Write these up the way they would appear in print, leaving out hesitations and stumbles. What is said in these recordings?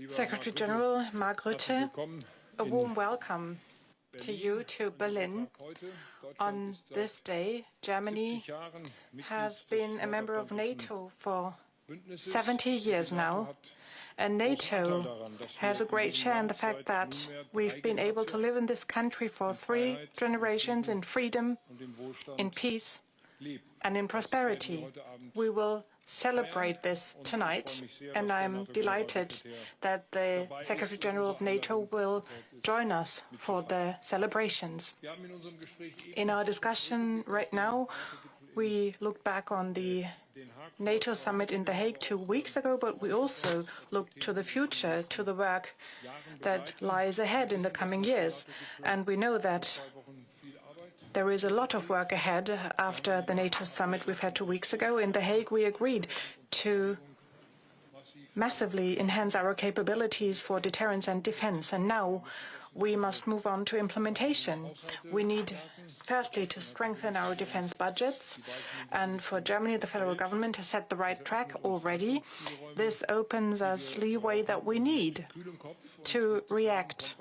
Secretary General Mark Rutte, a warm welcome to you to Berlin. On this day, Germany has been a member of NATO for 70 years now, and NATO has a great share in the fact that we've been able to live in this country for 3 generations in freedom, in peace, and in prosperity. We will celebrate this tonight, and I'm delighted that the Secretary General of NATO will join us for the celebrations. In our discussion right now, we look back on the NATO summit in The Hague 2 weeks ago, but we also look to the future, to the work that lies ahead in the coming years. And we know that there is a lot of work ahead after the NATO summit we've had 2 weeks ago. In The Hague, we agreed to massively enhance our capabilities for deterrence and defense. And now we must move on to implementation. We need, firstly, to strengthen our defense budgets. And for Germany, the federal government has set the right track already. This opens us leeway that we need to react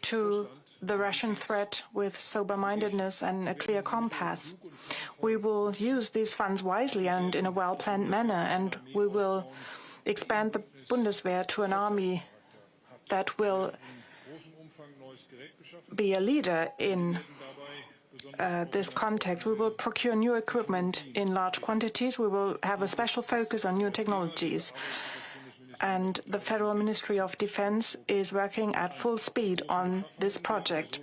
to the Russian threat with sober-mindedness and a clear compass. We will use these funds wisely and in a well-planned manner, and we will expand the Bundeswehr to an army that will be a leader in this context. We will procure new equipment in large quantities. We will have a special focus on new technologies. And the Federal Ministry of Defense is working at full speed on this project.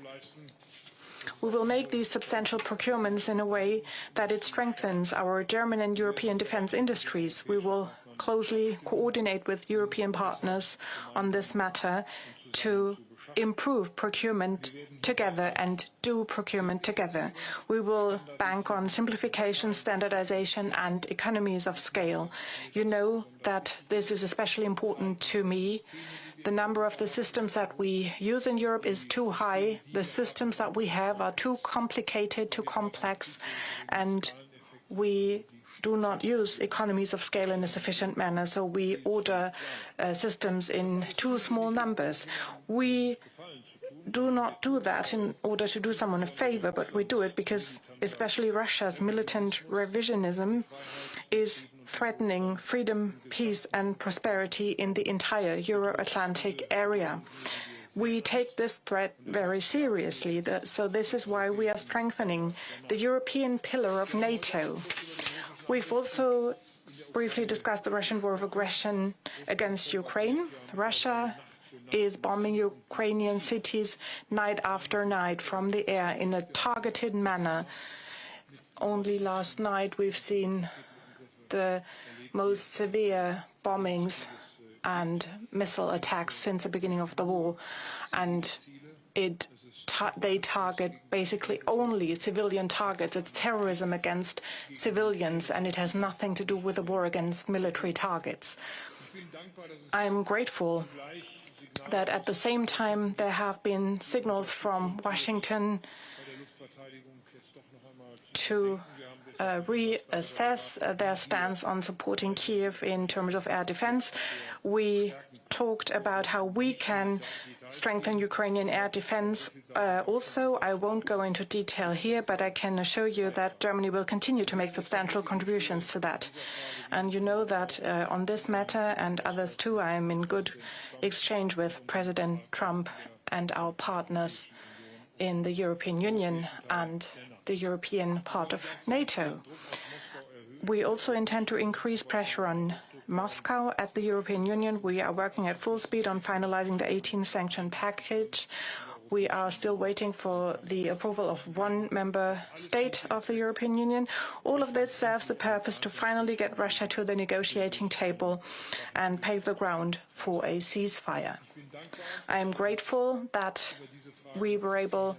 We will make these substantial procurements in a way that it strengthens our German and European defense industries. We will closely coordinate with European partners on this matter to improve procurement together and do procurement together. We will bank on simplification, standardization, and economies of scale. You know that this is especially important to me. The number of the systems that we use in Europe is too high. The systems that we have are too complicated, too complex, and we do not use economies of scale in a sufficient manner, so we order systems in too small numbers. We do not do that in order to do someone a favor, but we do it because especially Russia's militant revisionism is threatening freedom, peace, and prosperity in the entire Euro-Atlantic area. We take this threat very seriously, so this is why we are strengthening the European pillar of NATO. We've also briefly discussed the Russian war of aggression against Ukraine. Russia is bombing Ukrainian cities night after night from the air in a targeted manner. Only last night we've seen the most severe bombings and missile attacks since the beginning of the war, and they target basically only civilian targets. It's terrorism against civilians, and it has nothing to do with a war against military targets. I'm grateful that at the same time there have been signals from Washington to reassess their stance on supporting Kiev in terms of air defense. We talked about how we can strengthen Ukrainian air defense. Also, I won't go into detail here, but I can assure you that Germany will continue to make substantial contributions to that. And you know that on this matter and others too, I am in good exchange with President Trump and our partners in the European Union and the European part of NATO. We also intend to increase pressure on Moscow at the European Union. We are working at full speed on finalizing the 18th sanction package. We are still waiting for the approval of one member state of the European Union. All of this serves the purpose to finally get Russia to the negotiating table and pave the ground for a ceasefire. I am grateful that we were able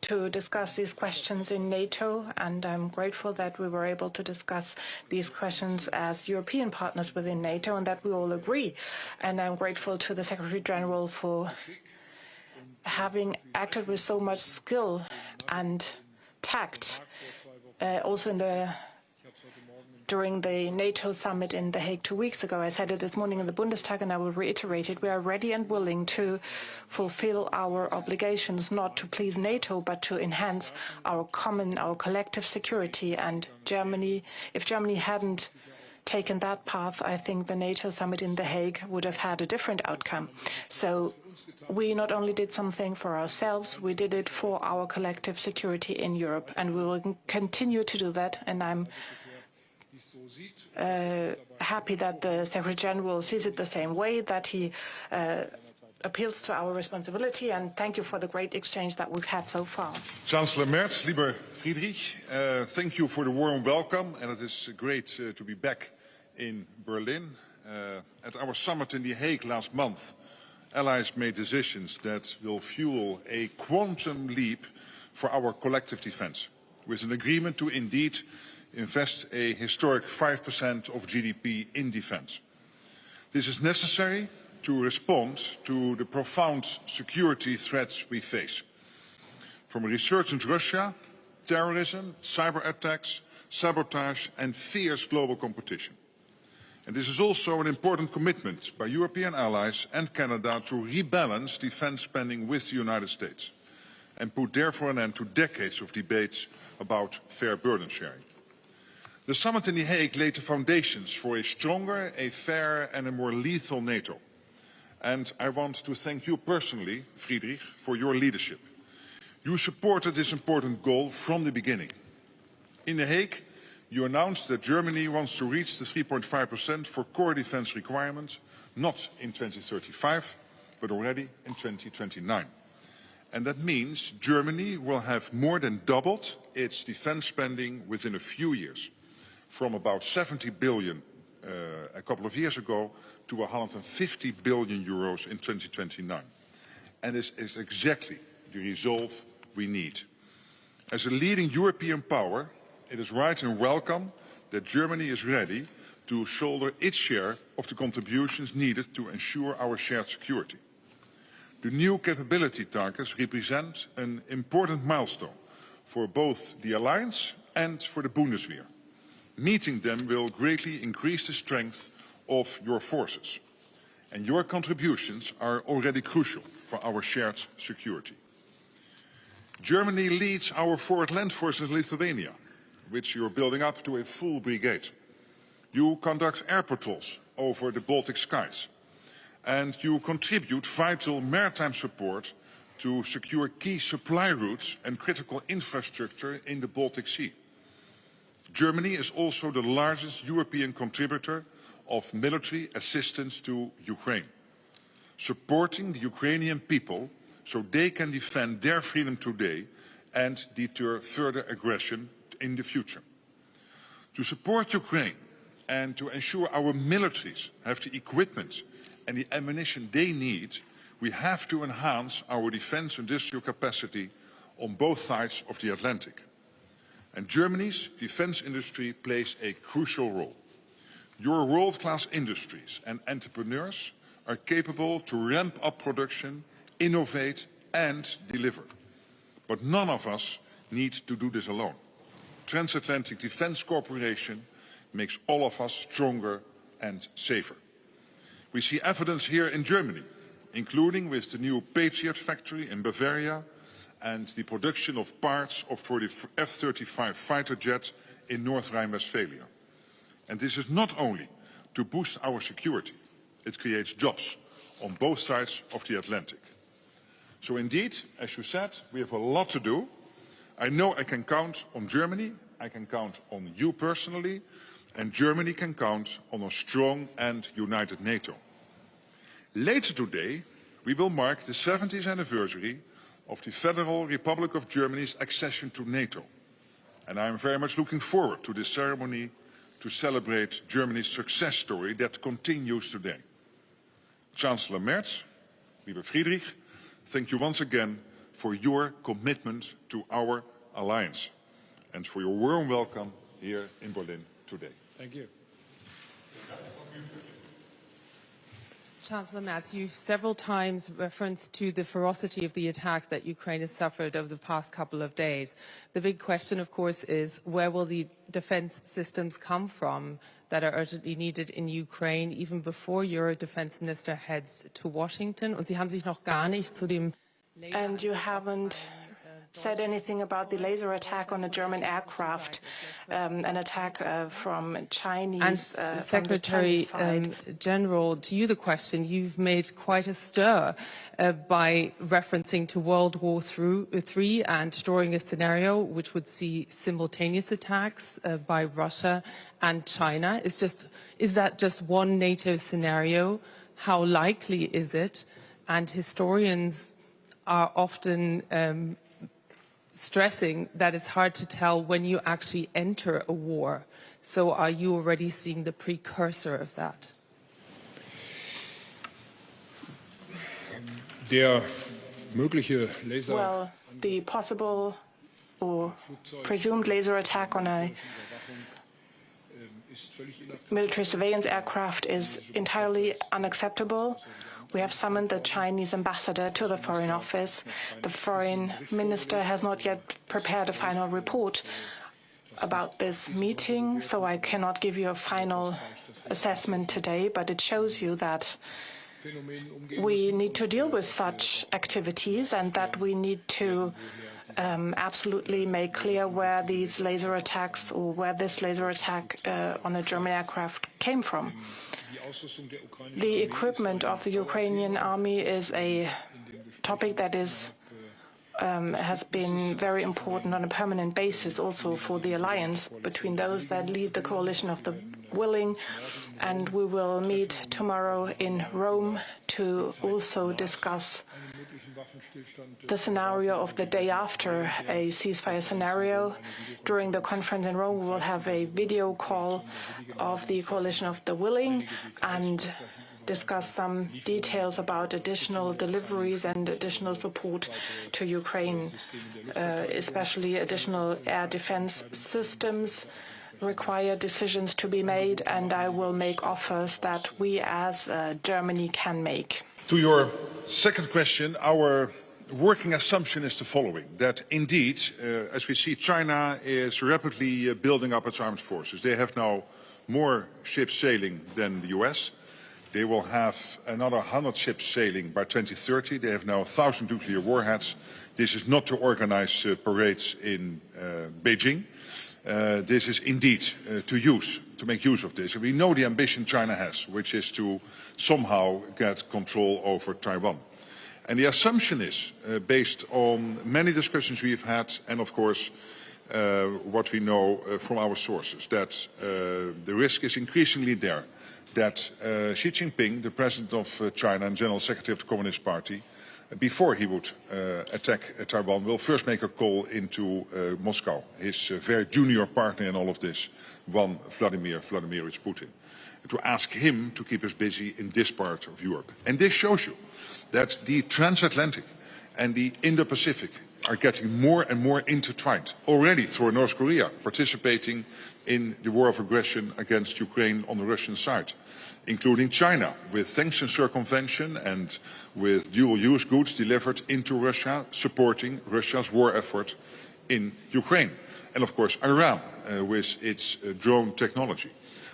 to discuss these questions in NATO, and I'm grateful that we were able to discuss these questions as European partners within NATO and that we all agree. And I'm grateful to the Secretary General for having acted with so much skill and tact, also in the during the NATO summit in The Hague 2 weeks ago. I said it this morning in the Bundestag, and I will reiterate it. We are ready and willing to fulfill our obligations, not to please NATO, but to enhance our collective security. And if Germany hadn't taken that path, I think the NATO summit in The Hague would have had a different outcome. So we not only did something for ourselves, we did it for our collective security in Europe, and we will continue to do that. And I'm happy that the Secretary General sees it the same way, that he appeals to our responsibility, and thank you for the great exchange that we've had so far. Chancellor Merz, lieber Friedrich, thank you for the warm welcome, and it is great to be back in Berlin. At our summit in The Hague last month, allies made decisions that will fuel a quantum leap for our collective defense, with an agreement to indeed invest a historic 5% of GDP in defense. This is necessary to respond to the profound security threats we face, from a resurgent Russia, terrorism, cyber attacks, sabotage and fierce global competition. And this is also an important commitment by European allies and Canada to rebalance defense spending with the United States and put therefore an end to decades of debates about fair burden sharing. The summit in The Hague laid the foundations for a stronger, a fair and a more lethal NATO. And I want to thank you personally, Friedrich, for your leadership. You supported this important goal from the beginning. In The Hague, you announced that Germany wants to reach the 3.5% for core defense requirements, not in 2035, but already in 2029. And that means Germany will have more than doubled its defense spending within a few years, from about 70 billion a couple of years ago to 150 billion euros in 2029. And this is exactly the resolve we need. As a leading European power, it is right and welcome that Germany is ready to shoulder its share of the contributions needed to ensure our shared security. The new capability targets represent an important milestone for both the alliance and for the Bundeswehr. Meeting them will greatly increase the strength of your forces, and your contributions are already crucial for our shared security. Germany leads our forward land force in Lithuania, which you are building up to a full brigade. You conduct air patrols over the Baltic skies, and you contribute vital maritime support to secure key supply routes and critical infrastructure in the Baltic Sea. Germany is also the largest European contributor of military assistance to Ukraine, supporting the Ukrainian people so they can defend their freedom today and deter further aggression in the future. To support Ukraine and to ensure our militaries have the equipment and the ammunition they need, we have to enhance our defense industrial capacity on both sides of the Atlantic. And Germany's defense industry plays a crucial role. Your world-class industries and entrepreneurs are capable to ramp up production, innovate and deliver. But none of us need to do this alone. Transatlantic defense cooperation makes all of us stronger and safer. We see evidence here in Germany, including with the new Patriot factory in Bavaria and the production of parts for the F-35 fighter jet in North Rhine-Westphalia. And this is not only to boost our security, it creates jobs on both sides of the Atlantic. So indeed, as you said, we have a lot to do. I know I can count on Germany, I can count on you personally, and Germany can count on a strong and united NATO. Later today, we will mark the 70th anniversary of the Federal Republic of Germany's accession to NATO. And I am very much looking forward to this ceremony to celebrate Germany's success story that continues today. Chancellor Merz, lieber Friedrich, thank you once again for your commitment to our alliance and for your warm welcome here in Berlin today. Thank you. Chancellor Merz, you've several times referenced to the ferocity of the attacks that Ukraine has suffered over the past couple of days. The big question, of course, is where will the defense systems come from that are urgently needed in Ukraine, even before your defense minister heads to Washington? Und Sie haben sich noch gar nicht zu dem And you haven't said anything about the laser attack on a German aircraft, an attack from Chinese. And Secretary General, to you the question. You've made quite a stir by referencing to World War III and drawing a scenario which would see simultaneous attacks by Russia and China. Is that just one NATO scenario? How likely is it? And historians are often stressing that it's hard to tell when you actually enter a war. So are you already seeing the precursor of that? Well, the possible or presumed laser attack on a military surveillance aircraft is entirely unacceptable. We have summoned the Chinese ambassador to the Foreign Office. The Foreign Minister has not yet prepared a final report about this meeting, so I cannot give you a final assessment today, but it shows you that we need to deal with such activities and that we need to absolutely make clear where these laser attacks or where this laser attack on a German aircraft came from. The equipment of the Ukrainian army is a topic that has been very important on a permanent basis also for the alliance between those that lead the coalition of the willing. And we will meet tomorrow in Rome to also discuss the scenario of the day after a ceasefire scenario. During the conference in Rome, we will have a video call of the coalition of the willing and discuss some details about additional deliveries and additional support to Ukraine, especially additional air defense systems require decisions to be made, and I will make offers that we as Germany can make. To your second question, our working assumption is the following, that indeed, as we see, China is rapidly building up its armed forces. They have now more ships sailing than the US. They will have another 100 ships sailing by 2030. They have now 1,000 nuclear warheads. This is not to organize parades in Beijing. This is indeed to make use of this. And we know the ambition China has, which is to somehow get control over Taiwan. And the assumption is, based on many discussions we've had, and of course what we know from our sources, that the risk is increasingly there, that Xi Jinping, the president of China and General Secretary of the Communist Party, before he would attack Taiwan, will first make a call into Moscow, his very junior partner in all of this, one Vladimirovich Putin, to ask him to keep us busy in this part of Europe. And this shows you that the transatlantic and the Indo-Pacific are getting more and more intertwined, already through North Korea participating in the war of aggression against Ukraine on the Russian side, including China, with sanctions circumvention and with dual-use goods delivered into Russia, supporting Russia's war effort in Ukraine. And of course, Iran, with its drone technology.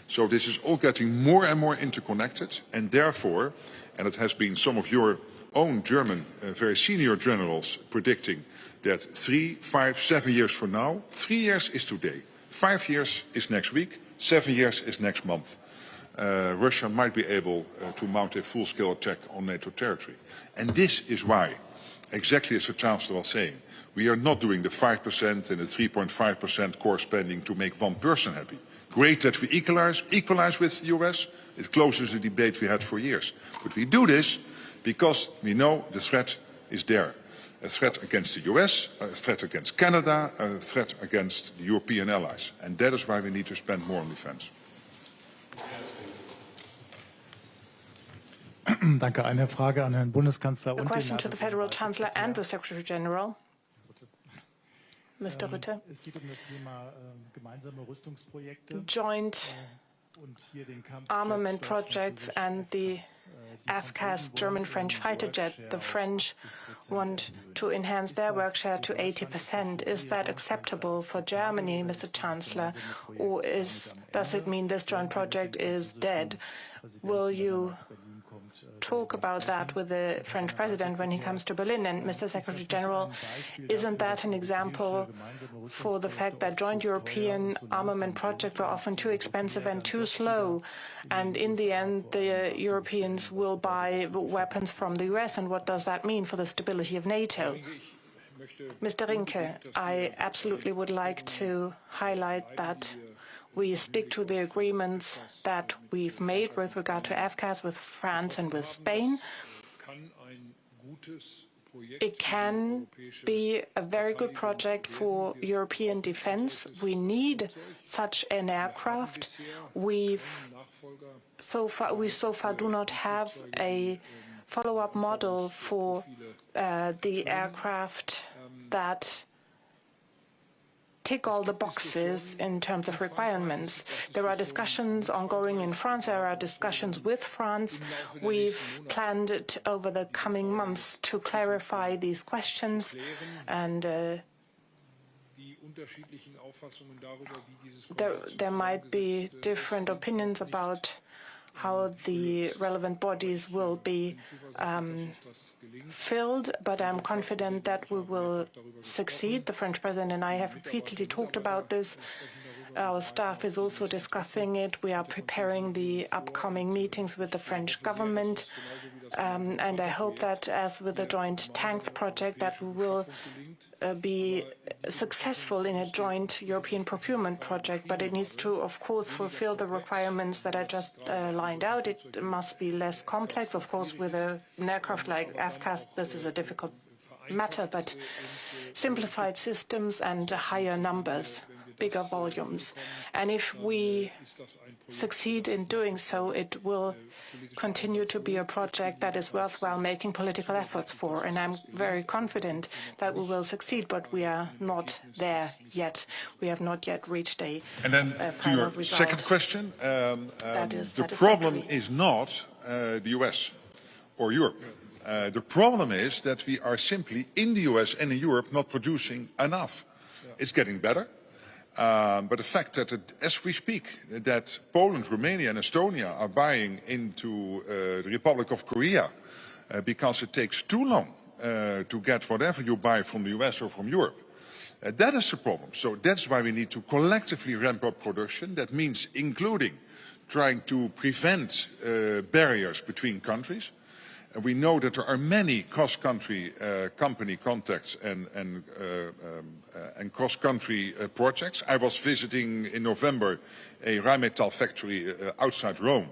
So this is all getting more and more interconnected, and therefore, and it has been some of your own German very senior generals predicting that 3, 5, 7 years from now, 3 years is today, 5 years is next week, 7 years is next month. Russia might be able to mount a full-scale attack on NATO territory. And this is why, exactly as the Chancellor was saying, we are not doing the 5% and the 3.5% core spending to make one person happy. Great that we equalize with the US. It closes the debate we had for years. But we do this because we know the threat is there. A threat against the US, a threat against Canada, a threat against the European allies. And that is why we need to spend more on defense. Danke. Eine Frage an Herrn Bundeskanzler und den NATO. A question to the Federal Chancellor and the Secretary General. Mr. Rutte. Es geht um das Thema gemeinsame Rüstungsprojekte. Joint armament projects and the FCAS German-French fighter jet. The French want to enhance their work share to 80%. Is that acceptable for Germany, Mr. Chancellor, or does it mean this joint project is dead? Will you talk about that with the French president when he comes to Berlin? And Mr. Secretary General, isn't that an example for the fact that joint European armament projects are often too expensive and too slow? And in the end, the Europeans will buy weapons from the US. And what does that mean for the stability of NATO? Mr. Rinke, I absolutely would like to highlight that we stick to the agreements that we've made with regard to FCAS with France and with Spain. It can be a very good project for European defense. We need such an aircraft. We so far do not have a follow-up model for the aircraft that tick all the boxes in terms of requirements. There are discussions ongoing in France. There are discussions with France. We've planned it over the coming months to clarify these questions, and there might be different opinions about how the relevant bodies will be filled, but I'm confident that we will succeed. The French president and I have repeatedly talked about this. Our staff is also discussing it. We are preparing the upcoming meetings with the French government, and I hope that, as with the joint tanks project, that we will be successful in a joint European procurement project, but it needs to, of course, fulfill the requirements that I just lined out. It must be less complex. Of course, with an aircraft like FCAS, this is a difficult matter, but simplified systems and higher numbers, bigger volumes. And if we succeed in doing so, it will continue to be a project that is worthwhile making political efforts for. And I'm very confident that we will succeed, but we are not there yet. We have not yet reached a And then to your result. second question, the problem is not the US or Europe. The problem is that we are simply in the US and in Europe not producing enough. It's getting better. But the fact that, as we speak, that Poland, Romania and Estonia are buying into the Republic of Korea because it takes too long to get whatever you buy from the US or from Europe, that is the problem. So that's why we need to collectively ramp up production. That means including trying to prevent barriers between countries. We know that there are many cross-country company contacts and cross-country projects. I was visiting in November a Rheinmetall factory outside Rome,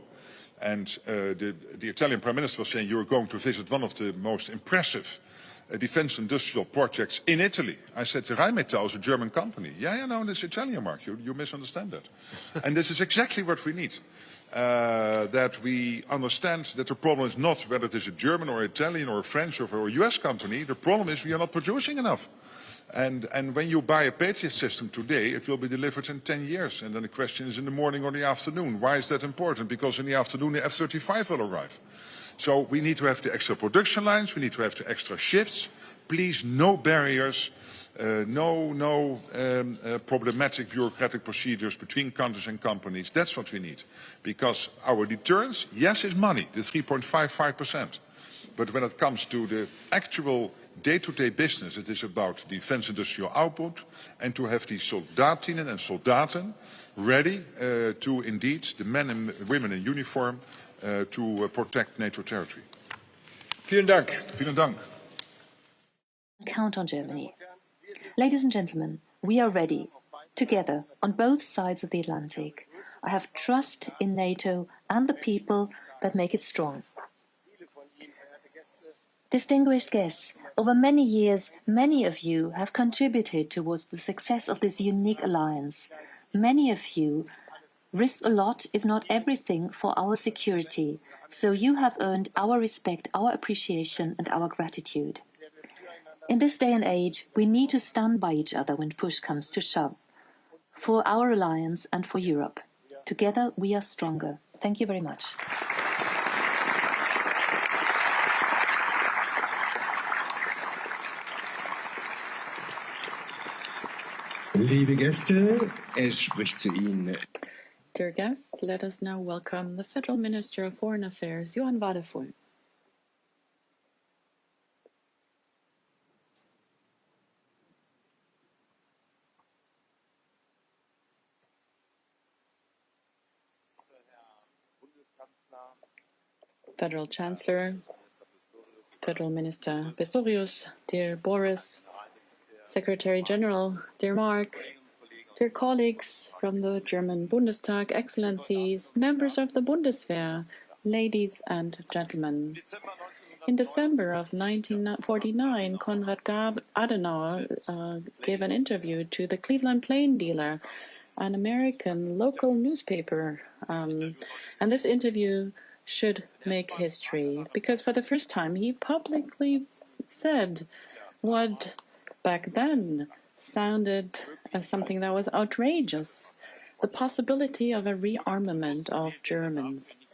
and the Italian Prime Minister was saying, "You're going to visit one of the most impressive defense industrial projects in Italy." I said, "Rheinmetall is a German company." Yeah, no, it's Italian, Mark. You misunderstand that. And this is exactly what we need. That we understand that the problem is not whether it is a German or Italian or a French or a US company. The problem is we are not producing enough. And when you buy a Patriot system today, it will be delivered in 10 years. And then the question is in the morning or the afternoon. Why is that important? Because in the afternoon the F-35 will arrive. So we need to have the extra production lines. We need to have the extra shifts. Please, no barriers. No problematic bureaucratic procedures between countries and companies. That's what we need. Because our deterrence, yes, is money, the 3.55%. But when it comes to the actual day-to-day business, it is about defense industrial output and to have the soldatinnen and soldaten ready to indeed, the men and women in uniform, to protect NATO territory. Vielen Dank. Vielen Dank. Count on Germany. Ladies and gentlemen, we are ready, together, on both sides of the Atlantic. I have trust in NATO and the people that make it strong. Distinguished guests, over many years, many of you have contributed towards the success of this unique alliance. Many of you risked a lot, if not everything, for our security, so you have earned our respect, our appreciation and our gratitude. In this day and age, we need to stand by each other when push comes to shove, for our alliance and for Europe. Together we are stronger. Thank you very much. Liebe Gäste, es spricht zu Ihnen. Dear guests, let us now welcome the Federal Minister of Foreign Affairs, Johan Wadefull. Federal Chancellor, Federal Minister Pistorius, dear Boris, Secretary General, dear Mark, dear colleagues from the German Bundestag, Excellencies, members of the Bundeswehr, ladies and gentlemen. In December of 1949, Konrad Adenauer gave an interview to the Cleveland Plain Dealer, an American local newspaper. And this interview should make history, because for the first time he publicly said what back then sounded as something that was outrageous: the possibility of a rearmament of Germans.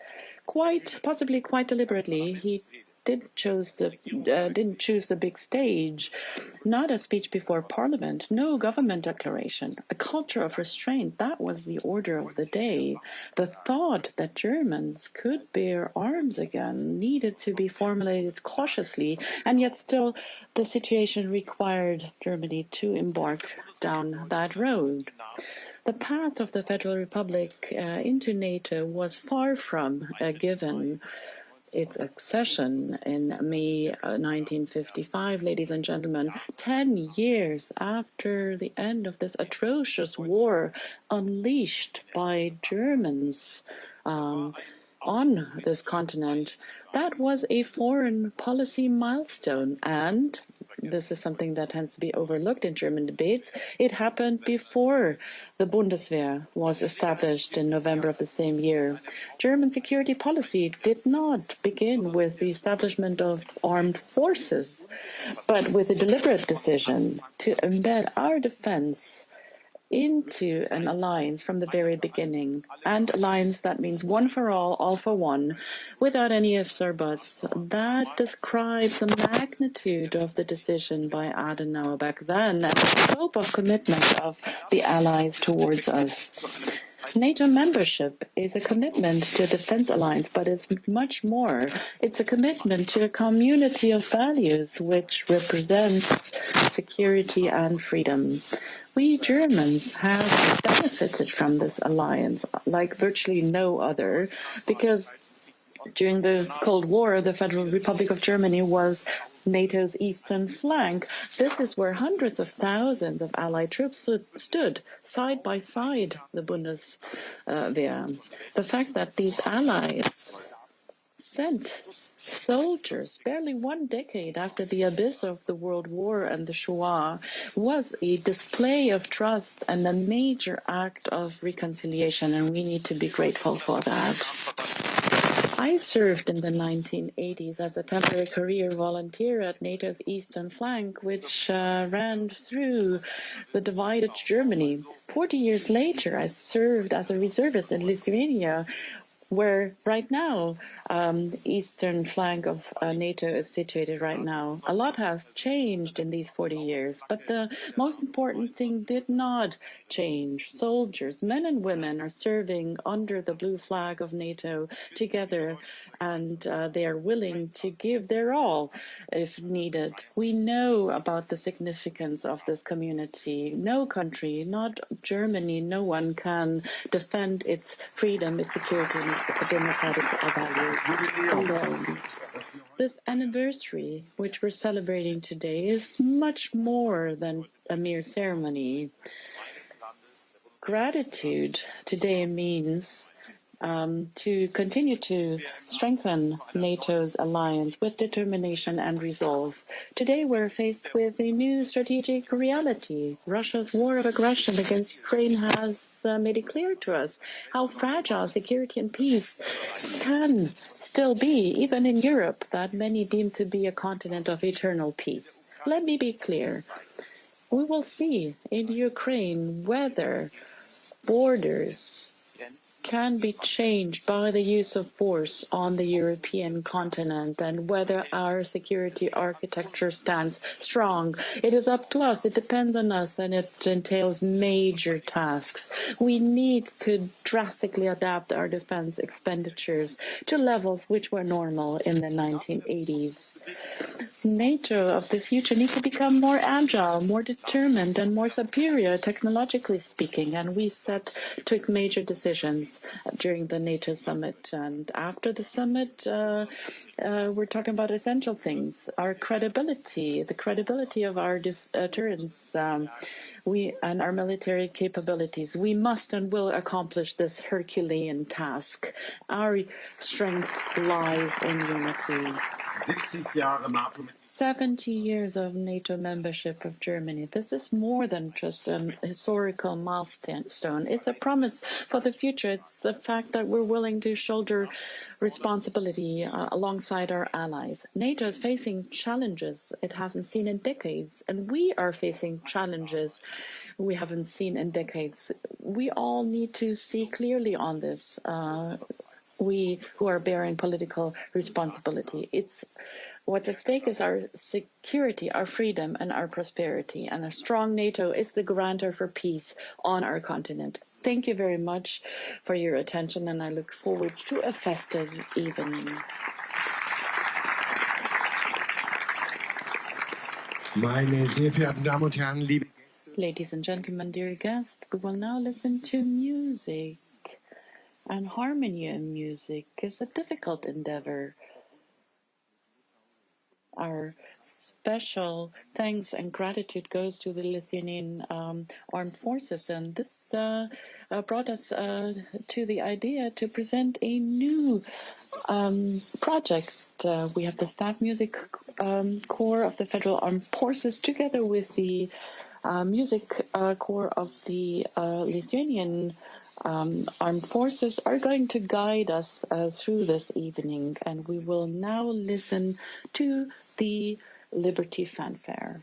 Possibly quite deliberately, he didn't choose the big stage, not a speech before Parliament, no government declaration, a culture of restraint. That was the order of the day. The thought that Germans could bear arms again needed to be formulated cautiously, and yet still the situation required Germany to embark down that road. The path of the Federal Republic into NATO was far from a given. Its accession in May 1955, ladies and gentlemen, 10 years after the end of this atrocious war unleashed by Germans on this continent, that was a foreign policy milestone. And this is something that tends to be overlooked in German debates. It happened before the Bundeswehr was established in November of the same year. German security policy did not begin with the establishment of armed forces, but with a deliberate decision to embed our defense into an alliance from the very beginning. And alliance that means one for all for one, without any ifs or buts. That describes the magnitude of the decision by Adenauer back then and the scope of commitment of the Allies towards us. NATO membership is a commitment to a defense alliance, but it's much more. It's a commitment to a community of values which represents security and freedom. We Germans have benefited from this alliance like virtually no other, because during the Cold War, the Federal Republic of Germany was NATO's eastern flank. This is where hundreds of thousands of Allied troops stood side by side the Bundeswehr. The fact that these allies sent soldiers barely 1 decade after the abyss of the World War and the Shoah was a display of trust and a major act of reconciliation, and we need to be grateful for that. I served in the 1980s as a temporary career volunteer at NATO's eastern flank, which ran through the divided Germany. 40 years later, I served as a reservist in Lithuania, where right now the eastern flank of NATO is situated right now. A lot has changed in these 40 years, but the most important thing did not change. Soldiers, men and women, are serving under the blue flag of NATO together, and they are willing to give their all if needed. We know about the significance of this community. No country, not Germany, no one can defend its freedom, its security, and its democratic values alone. This anniversary, which we're celebrating today, is much more than a mere ceremony. Gratitude today means to continue to strengthen NATO's alliance with determination and resolve. Today we're faced with a new strategic reality. Russia's war of aggression against Ukraine has made it clear to us how fragile security and peace can still be, even in Europe, that many deem to be a continent of eternal peace. Let me be clear. We will see in Ukraine whether borders can be changed by the use of force on the European continent, and whether our security architecture stands strong. It is up to us, it depends on us, and it entails major tasks. We need to drastically adapt our defense expenditures to levels which were normal in the 1980s. NATO of the future needs to become more agile, more determined, and more superior, technologically speaking. And we took major decisions during the NATO summit. And after the summit, we're talking about essential things: our credibility, the credibility of our deterrence, and our military capabilities. We must and will accomplish this Herculean task. Our strength lies in unity. 70 years of NATO membership of Germany. This is more than just a historical milestone. It's a promise for the future. It's the fact that we're willing to shoulder responsibility alongside our allies. NATO is facing challenges it hasn't seen in decades, and we are facing challenges we haven't seen in decades. We all need to see clearly on this. We who are bearing political responsibility. What's at stake is our security, our freedom, and our prosperity. And a strong NATO is the guarantor for peace on our continent. Thank you very much for your attention, and I look forward to a festive evening. Meine sehr verehrten Damen und Herren, liebe Ladies and gentlemen, dear guests, we will now listen to music. And harmony in music is a difficult endeavor. Our special thanks and gratitude goes to the Lithuanian Armed Forces, and this brought us to the idea to present a new project. We have the Staff Music Corps of the Federal Armed Forces together with the Music Corps of the Lithuanian Armed Forces are going to guide us through this evening, and we will now listen to the Liberty Fanfare.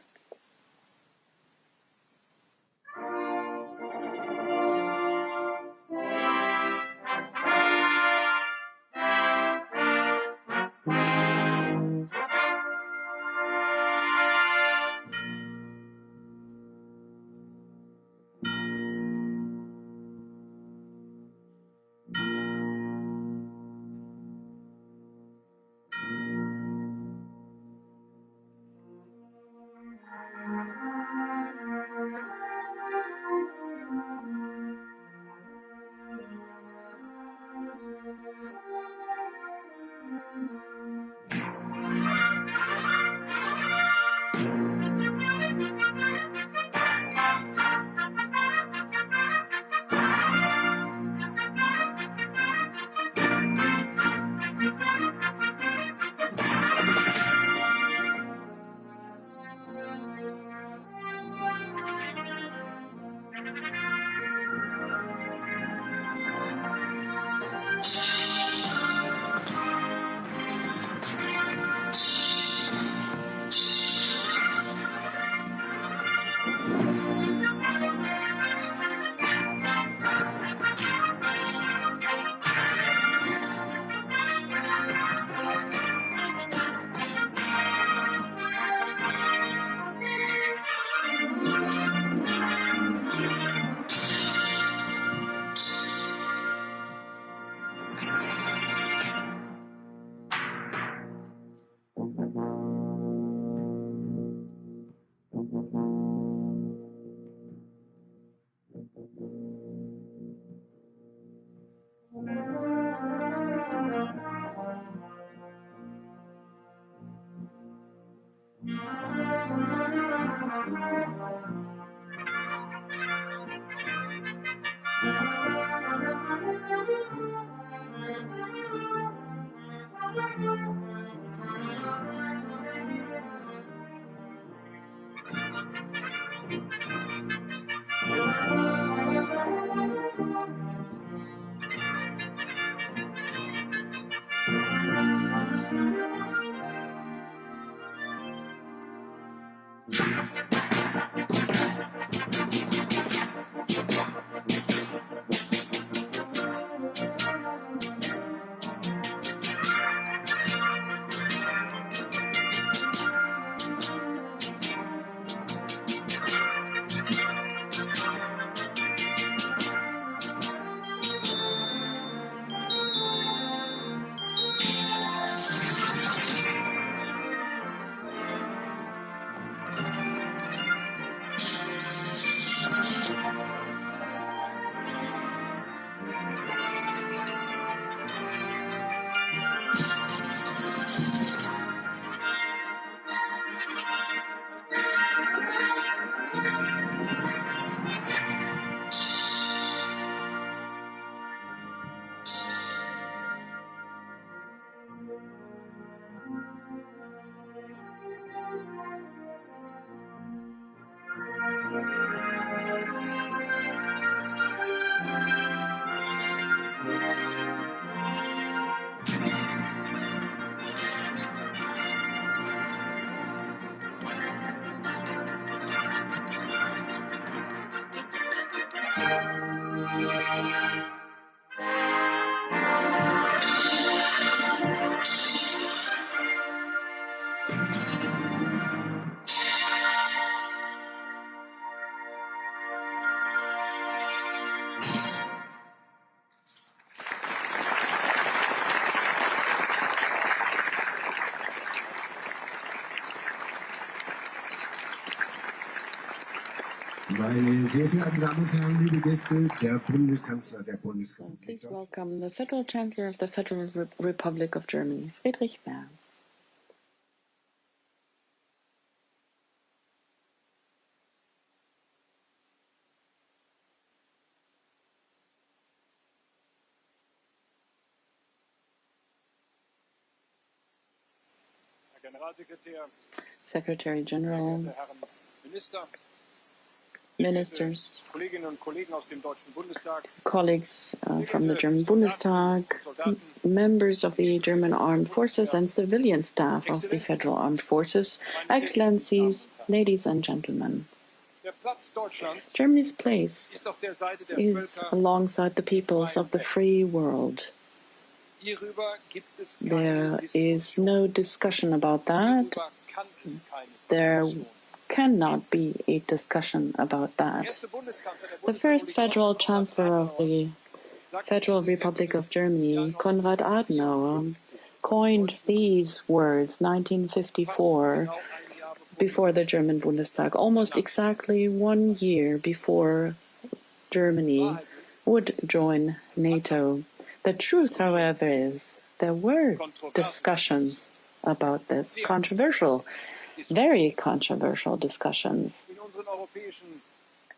Meine sehr verehrten Damen und Herren, liebe Gäste, der Bundeskanzler der Bundesrepublik. Please welcome the Federal Chancellor of the Federal Republic of Germany, Friedrich Merz. Secretary General, Ministers, colleagues from the German Bundestag, members of the German Armed Forces and civilian staff of the Federal Armed Forces, Excellencies, ladies and gentlemen. Germany's place is alongside the peoples of the free world. There is no discussion about that. There cannot be a discussion about that. The first Federal Chancellor of the Federal Republic of Germany, Konrad Adenauer, coined these words 1954 before the German Bundestag, almost exactly 1 year before Germany would join NATO. The truth, however, is there were discussions about this, controversial, very controversial discussions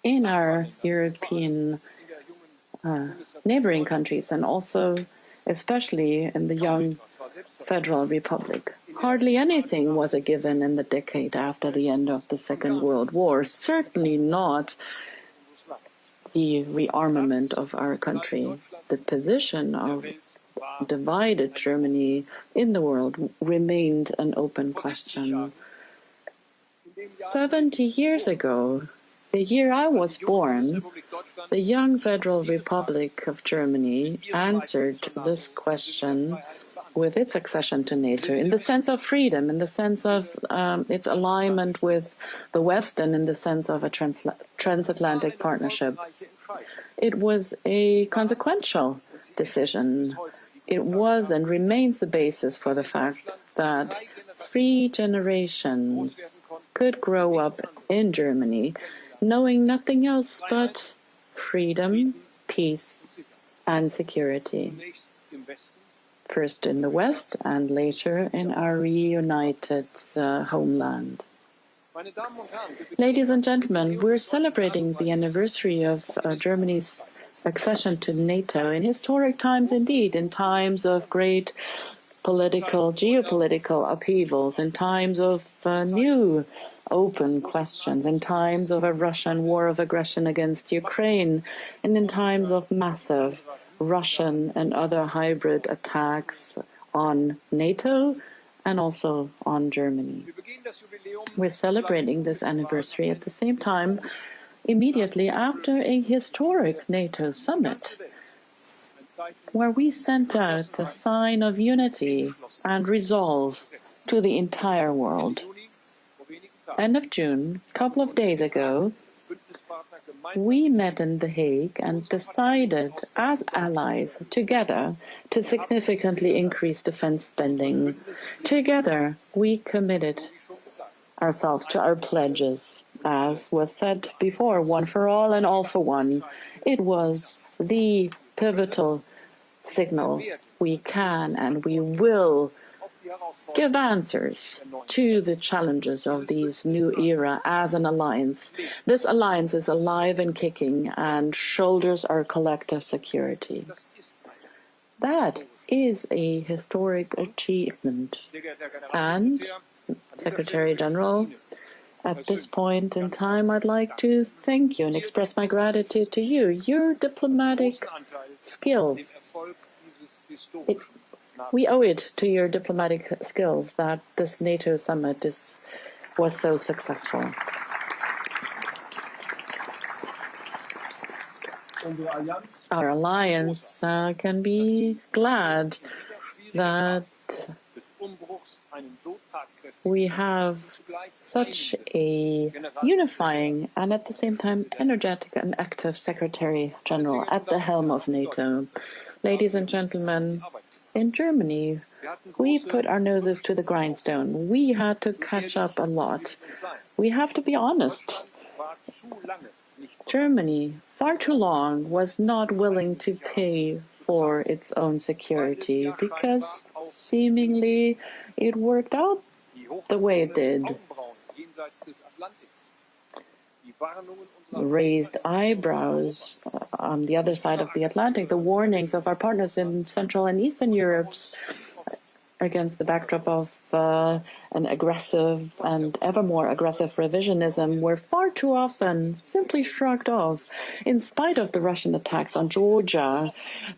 in our European neighboring countries and also especially in the young Federal Republic. Hardly anything was a given in the decade after the end of the Second World War, certainly not the rearmament of our country. The position of divided Germany in the world remained an open question. 70 years ago, the year I was born, the young Federal Republic of Germany answered this question with its accession to NATO in the sense of freedom, in the sense of its alignment with the West, and in the sense of a transatlantic partnership. It was a consequential decision. It was and remains the basis for the fact that 3 generations could grow up in Germany knowing nothing else but freedom, peace, and security. First in the West and later in our reunited homeland. Ladies and gentlemen, we're celebrating the anniversary of Germany's accession to NATO in historic times indeed, in times of great geopolitical upheavals, in times of new open questions, in times of a Russian war of aggression against Ukraine, and in times of massive Russian and other hybrid attacks on NATO and also on Germany. We're celebrating this anniversary at the same time immediately after a historic NATO summit, where we sent out a sign of unity and resolve to the entire world. End of June, a couple of days ago, we met in The Hague and decided as allies together to significantly increase defense spending. Together, we committed ourselves to our pledges, as was said before, one for all and all for one. It was the pivotal signal. We can and we will give answers to the challenges of this new era as an alliance. This alliance is alive and kicking and shoulders our collective security. That is a historic achievement. And, Secretary General, at this point in time, I'd like to thank you and express my gratitude to you. Your diplomatic skills, we owe it to your diplomatic skills that this NATO summit was so successful. Our alliance can be glad that we have such a unifying and at the same time energetic and active Secretary General at the helm of NATO. Ladies and gentlemen, in Germany, we put our noses to the grindstone. We had to catch up a lot. We have to be honest. Germany, far too long, was not willing to pay for its own security because seemingly it worked out the way it did. Raised eyebrows on the other side of the Atlantic, the warnings of our partners in Central and Eastern Europe against the backdrop of an aggressive and ever more aggressive revisionism were far too often simply shrugged off. In spite of the Russian attacks on Georgia,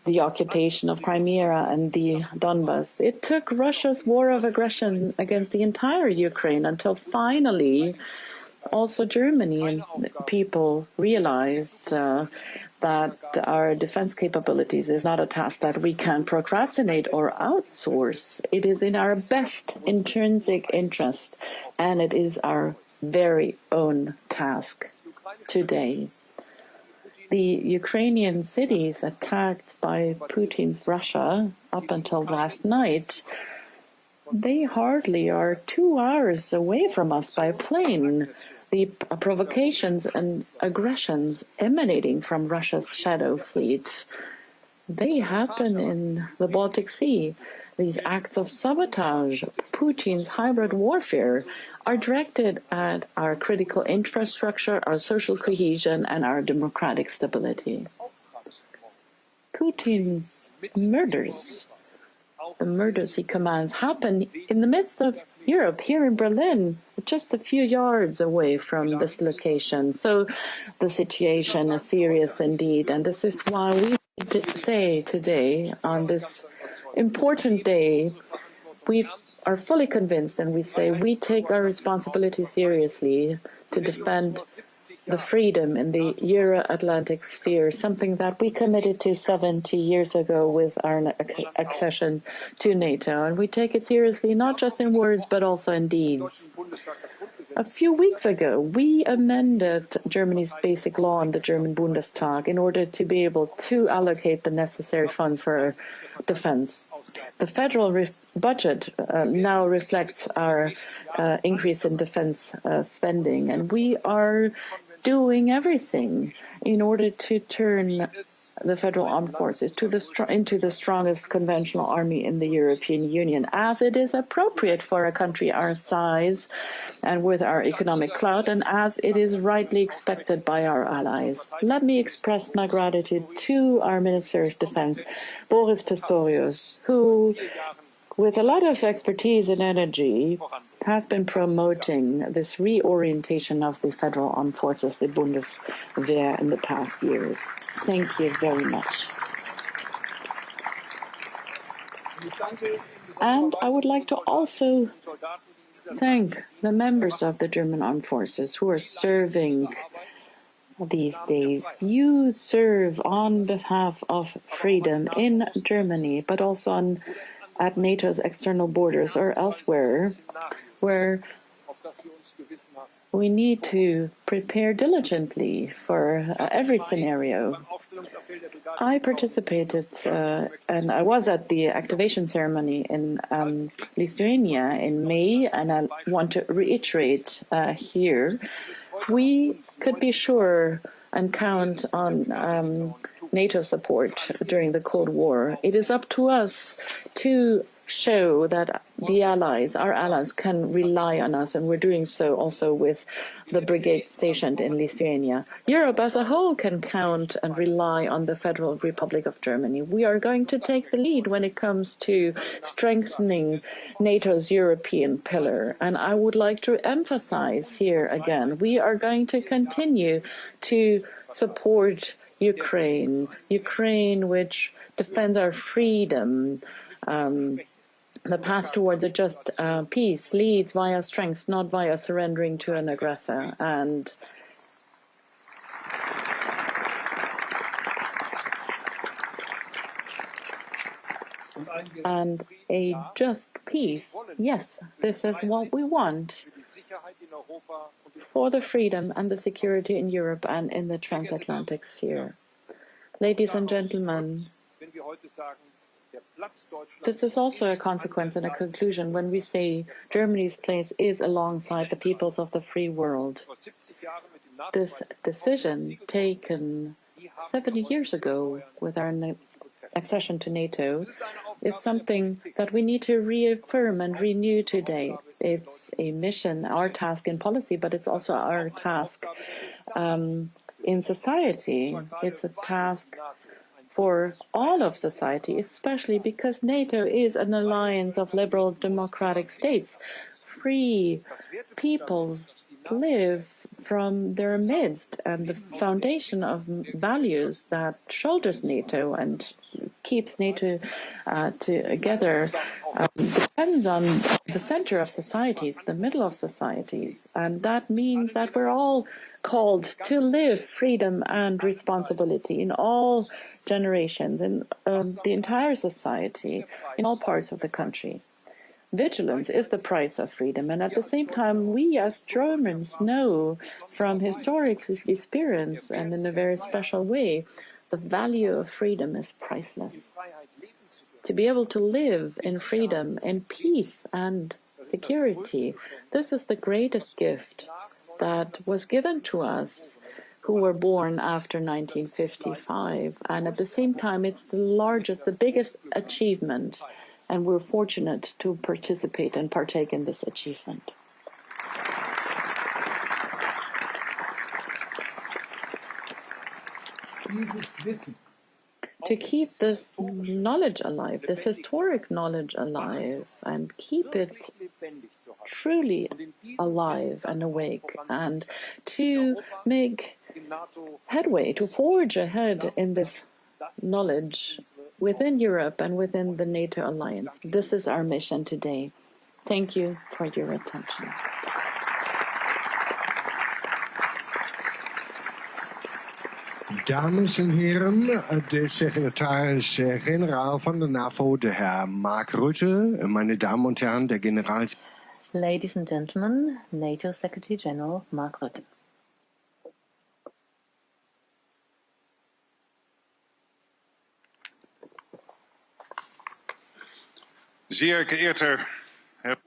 the occupation of Crimea and the Donbas, it took Russia's war of aggression against the entire Ukraine until finally also Germany and people realized that our defense capabilities is not a task that we can procrastinate or outsource. It is in our best intrinsic interest, and it is our very own task today. The Ukrainian cities attacked by Putin's Russia up until last night, they hardly are 2 hours away from us by plane. The provocations and aggressions emanating from Russia's shadow fleet, they happen in the Baltic Sea. These acts of sabotage, Putin's hybrid warfare, are directed at our critical infrastructure, our social cohesion, and our democratic stability. Putin's murders, the murders he commands, happen in the midst of Europe, here in Berlin, just a few yards away from this location. So the situation is serious indeed, and this is why we say today, on this important day, we are fully convinced, and we say we take our responsibility seriously to defend the freedom in the Euro-Atlantic sphere, something that we committed to 70 years ago with our accession to NATO. And we take it seriously, not just in words, but also in deeds. A few weeks ago, we amended Germany's basic law in the German Bundestag in order to be able to allocate the necessary funds for defense. The federal budget now reflects our increase in defense spending, and we are doing everything in order to turn the federal armed forces into the strongest conventional army in the European Union, as it is appropriate for a country our size and with our economic clout, and as it is rightly expected by our allies. Let me express my gratitude to our Minister of Defense, Boris Pistorius, who, with a lot of expertise and energy, has been promoting this reorientation of the federal armed forces, the Bundeswehr, in the past years. Thank you very much. And I would like to also thank the members of the German armed forces who are serving these days. You serve on behalf of freedom in Germany, but also at NATO's external borders or elsewhere, where we need to prepare diligently for every scenario. I participated and I was at the activation ceremony in Lithuania in May, and I want to reiterate here, we could be sure and count on NATO support during the Cold War. It is up to us to show that the allies, our allies, can rely on us, and we're doing so also with the brigade stationed in Lithuania. Europe as a whole can count and rely on the Federal Republic of Germany. We are going to take the lead when it comes to strengthening NATO's European pillar. And I would like to emphasize here again, we are going to continue to support Ukraine, which defends our freedom. The path towards a just peace leads via strength, not via surrendering to an aggressor. And a just peace, yes, this is what we want for the freedom and the security in Europe and in the transatlantic sphere. Ladies and gentlemen, this is also a consequence and a conclusion when we say Germany's place is alongside the peoples of the free world. this decision taken 70 years ago with our accession to NATO is something that we need to reaffirm and renew today. It's a mission, our task in policy, but it's also our task in society. It's a task for all of society, especially because NATO is an alliance of liberal democratic states. Free peoples live from their midst, and the foundation of values that shoulders NATO and keeps NATO together depends on the center of societies, the middle of societies, and that means that we're all called to live freedom and responsibility in all generations, in the entire society, in all parts of the country. Vigilance is the price of freedom, and at the same time, we as Germans know from historic experience and in a very special way, the value of freedom is priceless. To be able to live in freedom, in peace and security, this is the greatest gift that was given to us who were born after 1955, and at the same time, it's the largest, the biggest achievement. And we're fortunate to participate and partake in this achievement. To keep this knowledge alive, this historic knowledge alive, and keep it truly alive and awake, and to make headway, to forge ahead in this knowledge within Europe and within the NATO alliance. This is our mission today. Thank you for your attention. Dames en heren, de secretaris-generaal van de NAVO, de heer Mark Rutte, meine Damen und Herren, der General... Ladies and gentlemen, NATO Secretary General Mark Rutte. Sehr geehrter Herr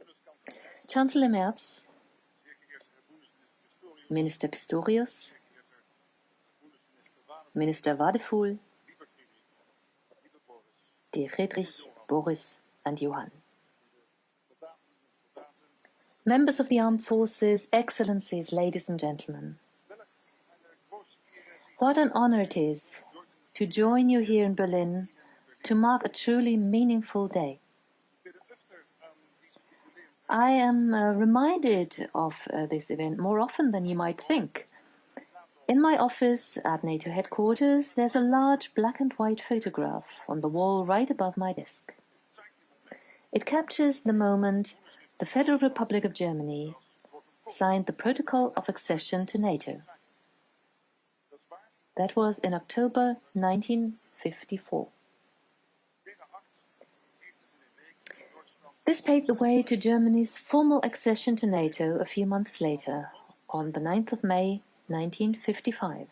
Chancellor Merz, Minister Pistorius, Minister Wadefuhl, dear Friedrich, Boris and Johann. Members of the Armed Forces, Excellencies, ladies and gentlemen. What an honor it is to join you here in Berlin to mark a truly meaningful day. I am reminded of this event more often than you might think. In my office at NATO headquarters, there's a large black and white photograph on the wall right above my desk. It captures the moment the Federal Republic of Germany signed the Protocol of Accession to NATO. That was in October 1954. This paved the way to Germany's formal accession to NATO a few months later, on the 9th of May 1955.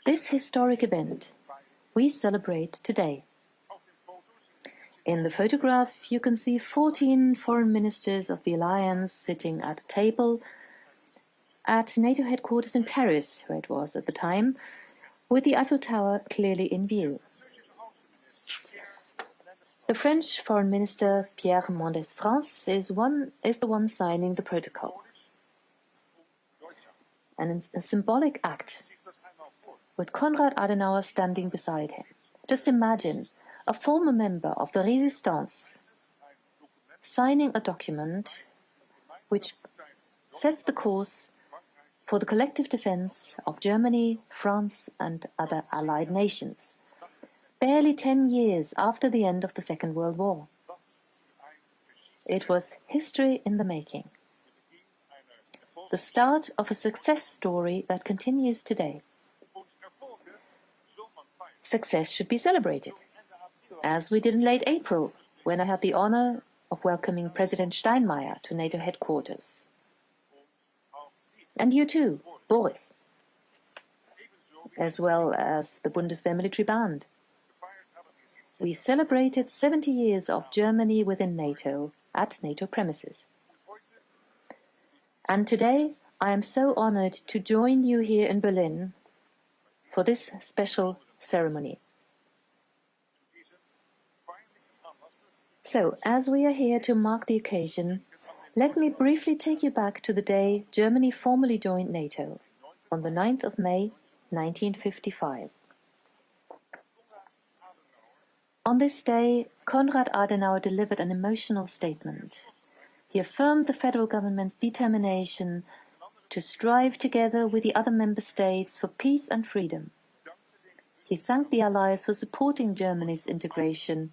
This historic event we celebrate today. In the photograph, you can see 14 foreign ministers of the alliance sitting at a table at NATO headquarters in Paris, where it was at the time, with the Eiffel Tower clearly in view. The French Foreign Minister Pierre Mendès France is the one signing the protocol. And a symbolic act, with Konrad Adenauer standing beside him. Just imagine a former member of the Résistance signing a document which sets the course for the collective defense of Germany, France, and other allied nations, barely 10 years after the end of the Second World War. It was history in the making. The start of a success story that continues today. Success should be celebrated, as we did in late April, when I had the honor of welcoming President Steinmeier to NATO headquarters. And you too, Boris, as well as the Bundeswehr Military Band. We celebrated 70 years of Germany within NATO at NATO premises. And today, I am so honored to join you here in Berlin for this special ceremony. So, as we are here to mark the occasion, let me briefly take you back to the day Germany formally joined NATO, on the 9th of May, 1955. On this day, Konrad Adenauer delivered an emotional statement. He affirmed the federal government's determination to strive together with the other member states for peace and freedom. He thanked the Allies for supporting Germany's integration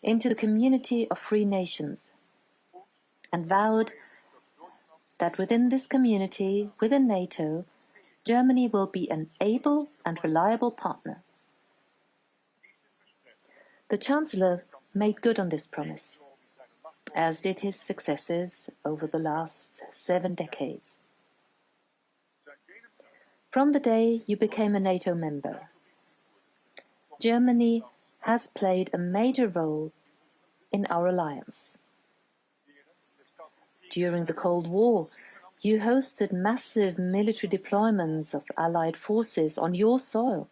into the community of free nations and vowed that within this community, within NATO, Germany will be an able and reliable partner. The Chancellor made good on this promise, as did his successors over the last 7 decades. From the day you became a NATO member, Germany has played a major role in our alliance. During the Cold War, you hosted massive military deployments of Allied forces on your soil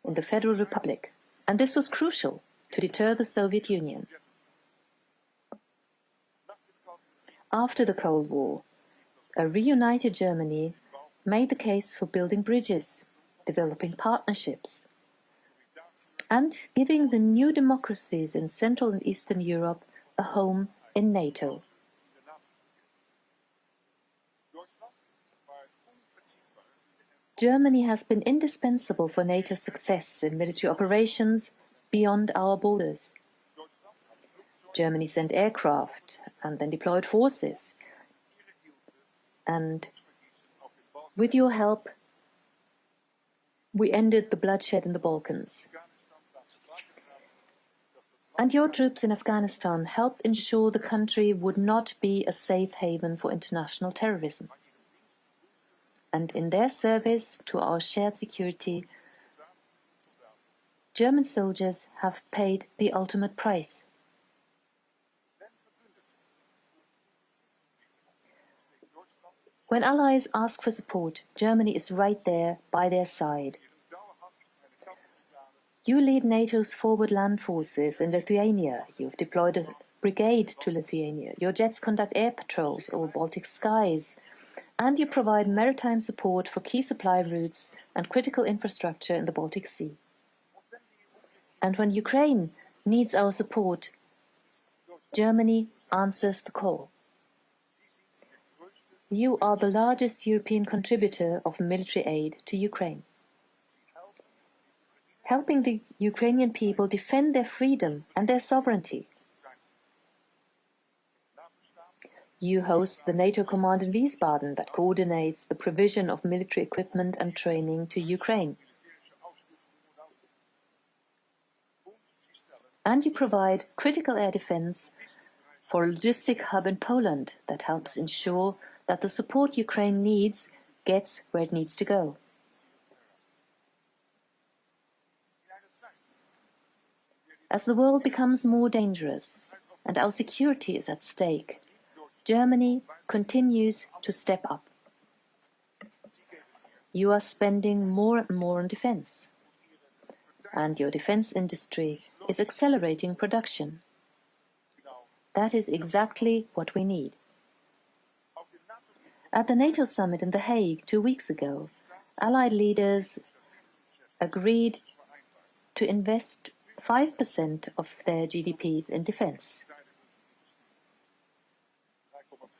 in the Federal Republic, and this was crucial to deter the Soviet Union. After the Cold War, a reunited Germany made the case for building bridges, developing partnerships, and giving the new democracies in Central and Eastern Europe a home in NATO. Germany has been indispensable for NATO's success in military operations beyond our borders. Germany sent aircraft and then deployed forces. And with your help, we ended the bloodshed in the Balkans. And your troops in Afghanistan helped ensure the country would not be a safe haven for international terrorism. And in their service to our shared security, German soldiers have paid the ultimate price. When allies ask for support, Germany is right there by their side. You lead NATO's forward land forces in Lithuania. You've deployed a brigade to Lithuania. Your jets conduct air patrols over Baltic skies. And you provide maritime support for key supply routes and critical infrastructure in the Baltic Sea. And when Ukraine needs our support, Germany answers the call. You are the largest European contributor of military aid to Ukraine, helping the Ukrainian people defend their freedom and their sovereignty. You host the NATO command in Wiesbaden that coordinates the provision of military equipment and training to Ukraine. And you provide critical air defense for a logistic hub in Poland that helps ensure that the support Ukraine needs gets where it needs to go. As the world becomes more dangerous and our security is at stake, Germany continues to step up. You are spending more and more on defense, and your defense industry is accelerating production. That is exactly what we need. At the NATO summit in The Hague 2 weeks ago, Allied leaders agreed to invest 5% of their GDPs in defense.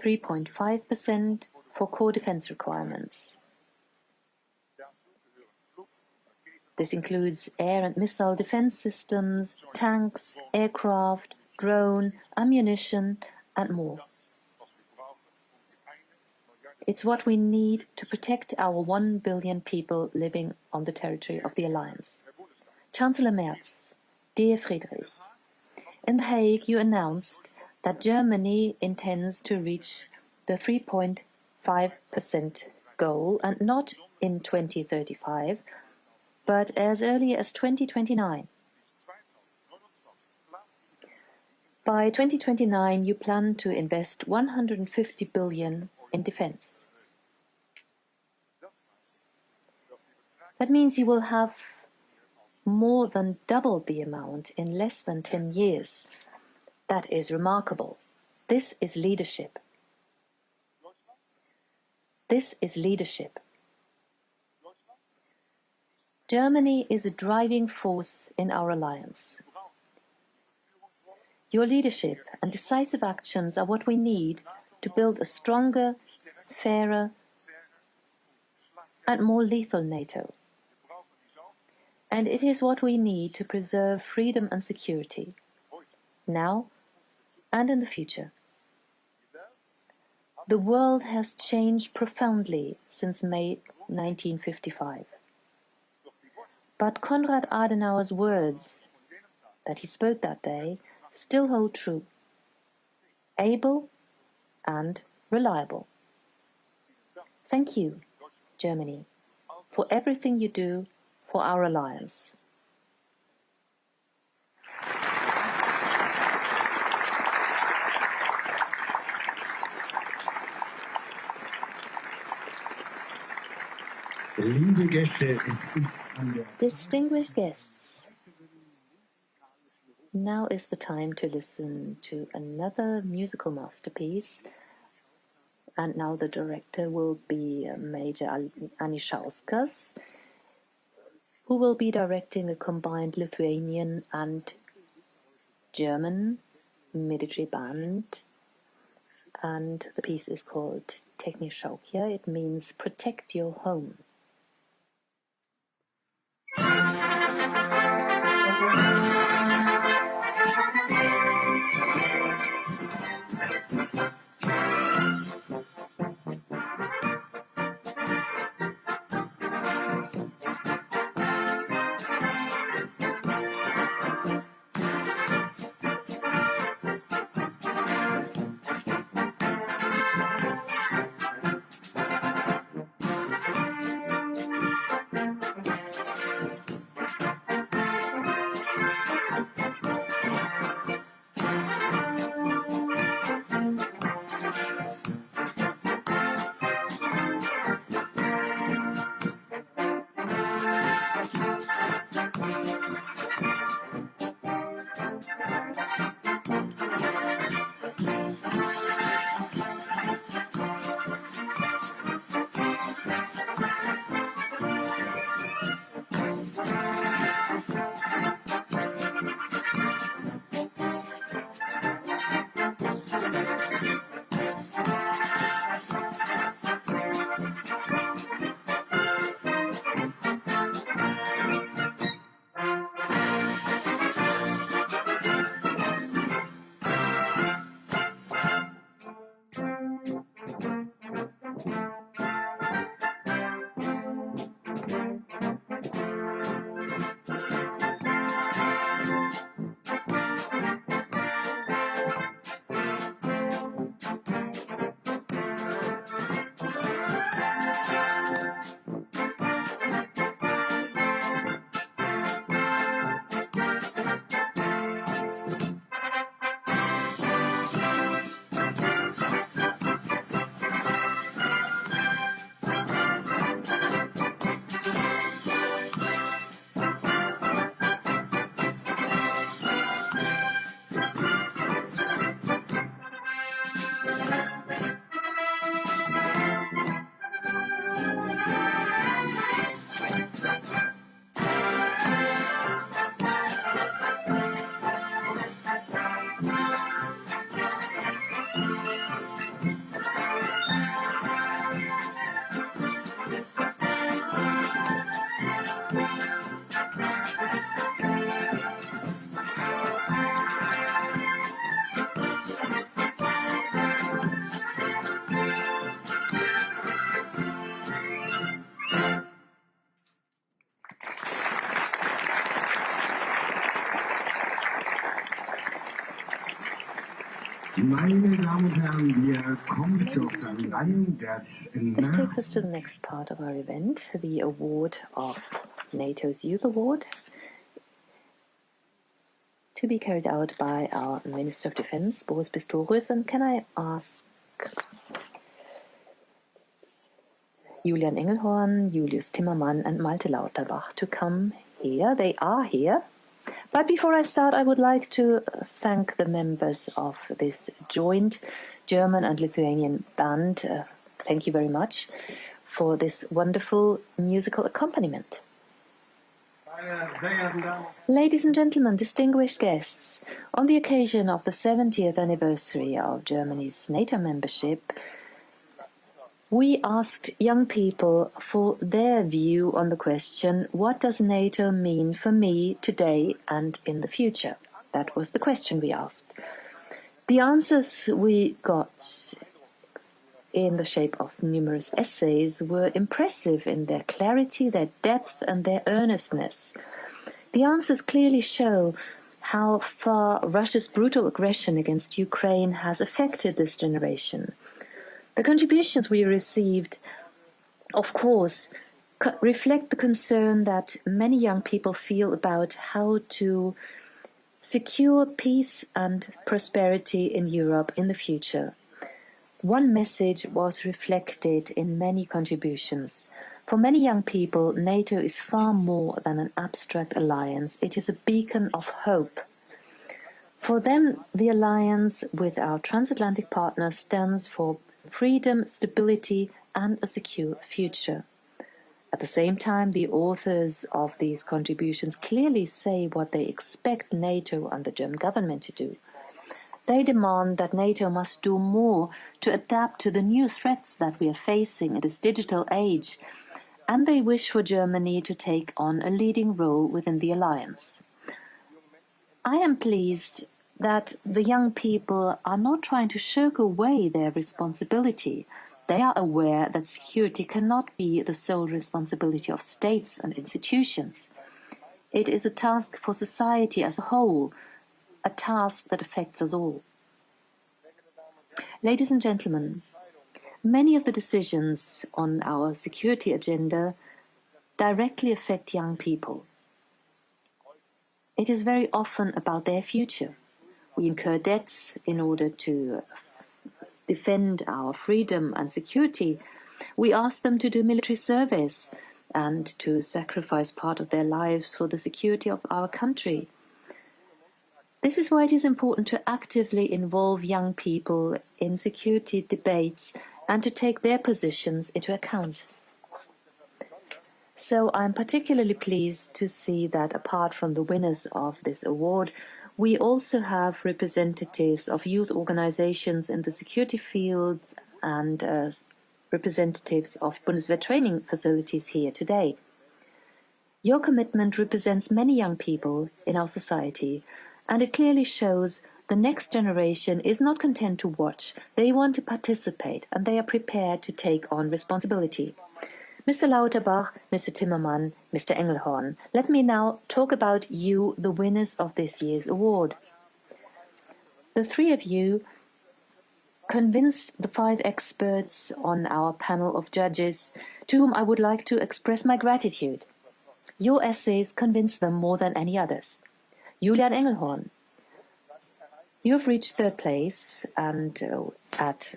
3.5% for core defense requirements. This includes air and missile defense systems, tanks, aircraft, drone, ammunition, and more. It's what we need to protect our 1 billion people living on the territory of the Alliance. Chancellor Merz, dear Friedrich, in The Hague you announced that Germany intends to reach the 3.5% goal, and not in 2035, but as early as 2029. By 2029, you plan to invest 150 billion in defense. That means you will have more than double the amount in less than 10 years. That is remarkable. This is leadership. This is leadership. Germany is a driving force in our alliance. Your leadership and decisive actions are what we need to build a stronger, fairer, and more lethal NATO. And it is what we need to preserve freedom and security, now and in the future. The world has changed profoundly since May 1955. But Konrad Adenauer's words that he spoke that day still hold true. Able and reliable. Thank you, Germany, for everything you do for our alliance. Distinguished guests, now is the time to listen to another musical masterpiece. And now the director will be Major Anishauskas, who will be directing a combined Lithuanian and German military band. And the piece is called Technischaukia. It means protect your home. This takes us to the next part of our event, the award of NATO's Youth Award, to be carried out by our Minister of Defense, Boris Pistorius. And can I ask Julian Engelhorn, Julius Timmermann and Malte Lauterbach to come here. They are here. But before I start, I would like to thank the members of this joint German and Lithuanian band. Thank you very much for this wonderful musical accompaniment. Ladies and gentlemen, distinguished guests, on the occasion of the 70th anniversary of Germany's NATO membership, we asked young people for their view on the question, what does NATO mean for me today and in the future? That was the question we asked. The answers we got in the shape of numerous essays were impressive in their clarity, their depth and their earnestness. The answers clearly show how far Russia's brutal aggression against Ukraine has affected this generation. The contributions we received, of course, reflect the concern that many young people feel about how to secure peace and prosperity in Europe in the future. One message was reflected in many contributions. For many young people, NATO is far more than an abstract alliance. It is a beacon of hope. For them, the alliance with our transatlantic partners stands for freedom, stability, and a secure future. At the same time, the authors of these contributions clearly say what they expect NATO and the German government to do. They demand that NATO must do more to adapt to the new threats that we are facing in this digital age, and they wish for Germany to take on a leading role within the alliance. I am pleased that the young people are not trying to shirk away their responsibility. They are aware that security cannot be the sole responsibility of states and institutions. It is a task for society as a whole, a task that affects us all. Ladies and gentlemen, many of the decisions on our security agenda directly affect young people. It is very often about their future. We incur debts in order to defend our freedom and security. We ask them to do military service and to sacrifice part of their lives for the security of our country. This is why it is important to actively involve young people in security debates and to take their positions into account. So I'm particularly pleased to see that apart from the winners of this award, we also have representatives of youth organizations in the security fields and representatives of Bundeswehr training facilities here today. Your commitment represents many young people in our society, and it clearly shows the next generation is not content to watch. They want to participate, and they are prepared to take on responsibility. Mr. Lauterbach, Mr. Timmermann, Mr. Engelhorn, let me now talk about you, the winners of this year's award. The three of you convinced the 5 experts on our panel of judges, to whom I would like to express my gratitude. Your essays convinced them more than any others. Julian Engelhorn, you have reached 3rd place, and at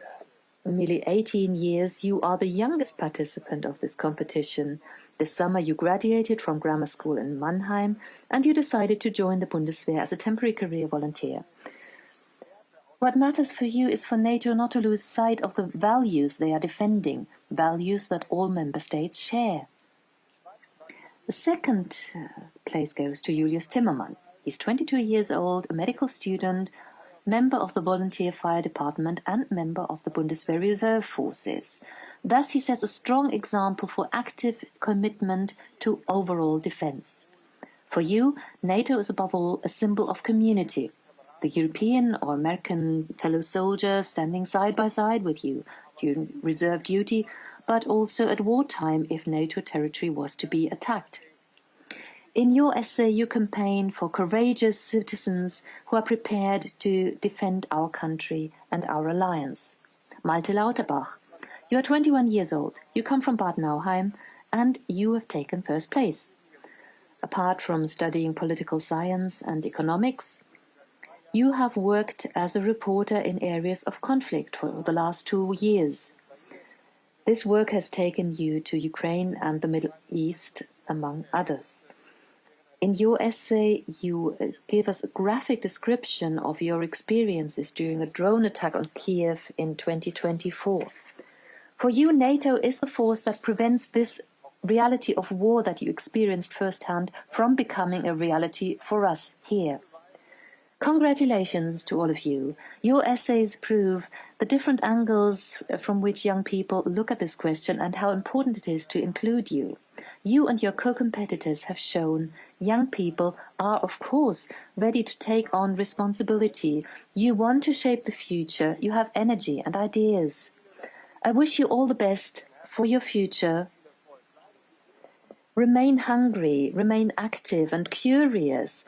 merely 18 years, you are the youngest participant of this competition. This summer, you graduated from grammar school in Mannheim, and you decided to join the Bundeswehr as a temporary career volunteer. What matters for you is for NATO not to lose sight of the values they are defending, values that all member states share. The 2nd place goes to Julius Timmermann. He's 22 years old, a medical student, member of the Volunteer Fire Department and member of the Bundeswehr Reserve Forces. Thus, he sets a strong example for active commitment to overall defense. For you, NATO is above all a symbol of community, the European or American fellow soldier standing side by side with you during reserve duty, but also at wartime if NATO territory was to be attacked. In your essay, you campaign for courageous citizens who are prepared to defend our country and our alliance. Malte Lauterbach, you are 21 years old, you come from Bad Nauheim, and you have taken 1st place. Apart from studying political science and economics, you have worked as a reporter in areas of conflict for the last 2 years. This work has taken you to Ukraine and the Middle East, among others. In your essay, you give us a graphic description of your experiences during a drone attack on Kiev in 2024. For you, NATO is the force that prevents this reality of war that you experienced firsthand from becoming a reality for us here. Congratulations to all of you. Your essays prove the different angles from which young people look at this question and how important it is to include you. You and your co-competitors have shown young people are, of course, ready to take on responsibility. You want to shape the future. You have energy and ideas. I wish you all the best for your future. Remain hungry, remain active and curious.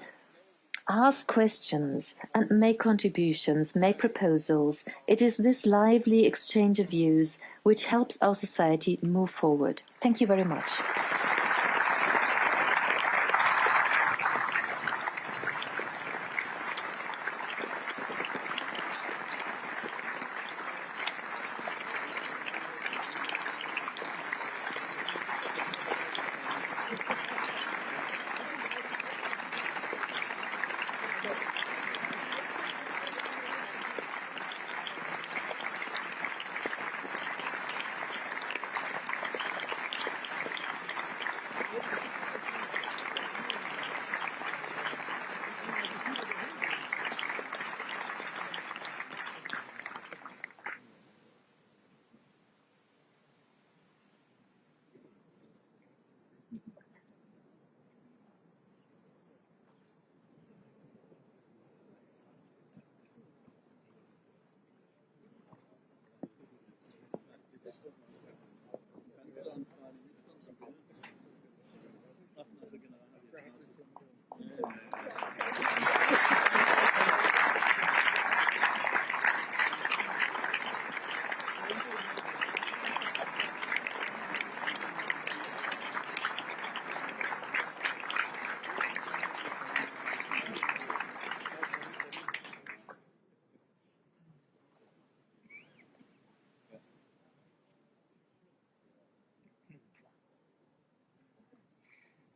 Ask questions and make contributions, make proposals. It is this lively exchange of views which helps our society move forward. Thank you very much.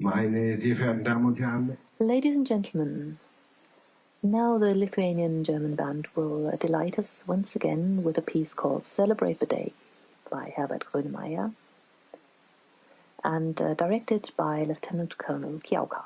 Meine sehr verehrten Damen und Herren, Ladies and gentlemen, now the Lithuanian German band will delight us once again with a piece called Celebrate the Day by Herbert Grönemeyer and directed by Lieutenant Colonel Kiauka.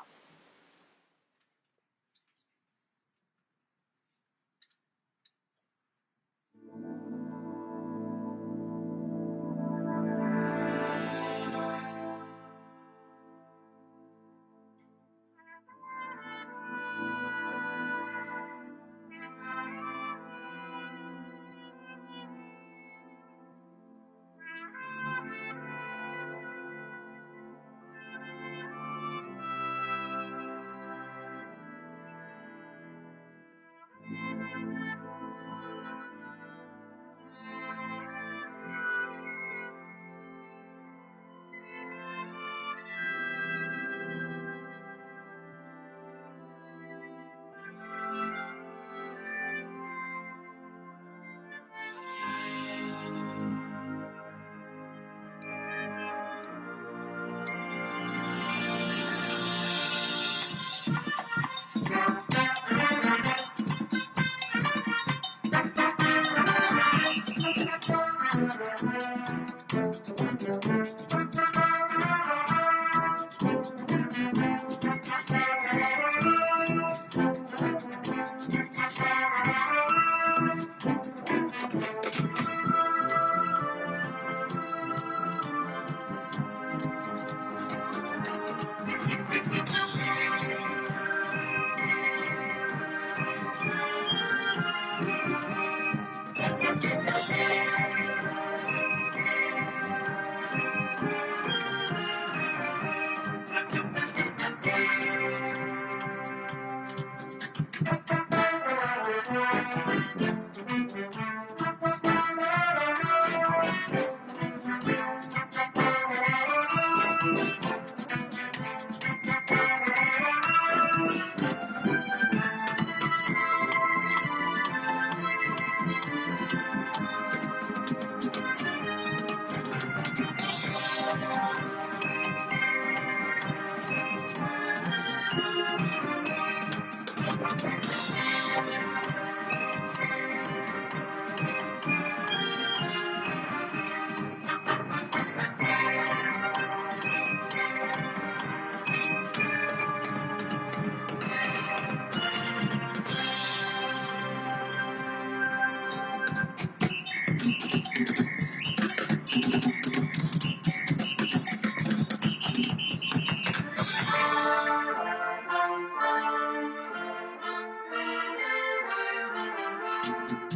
Thank you.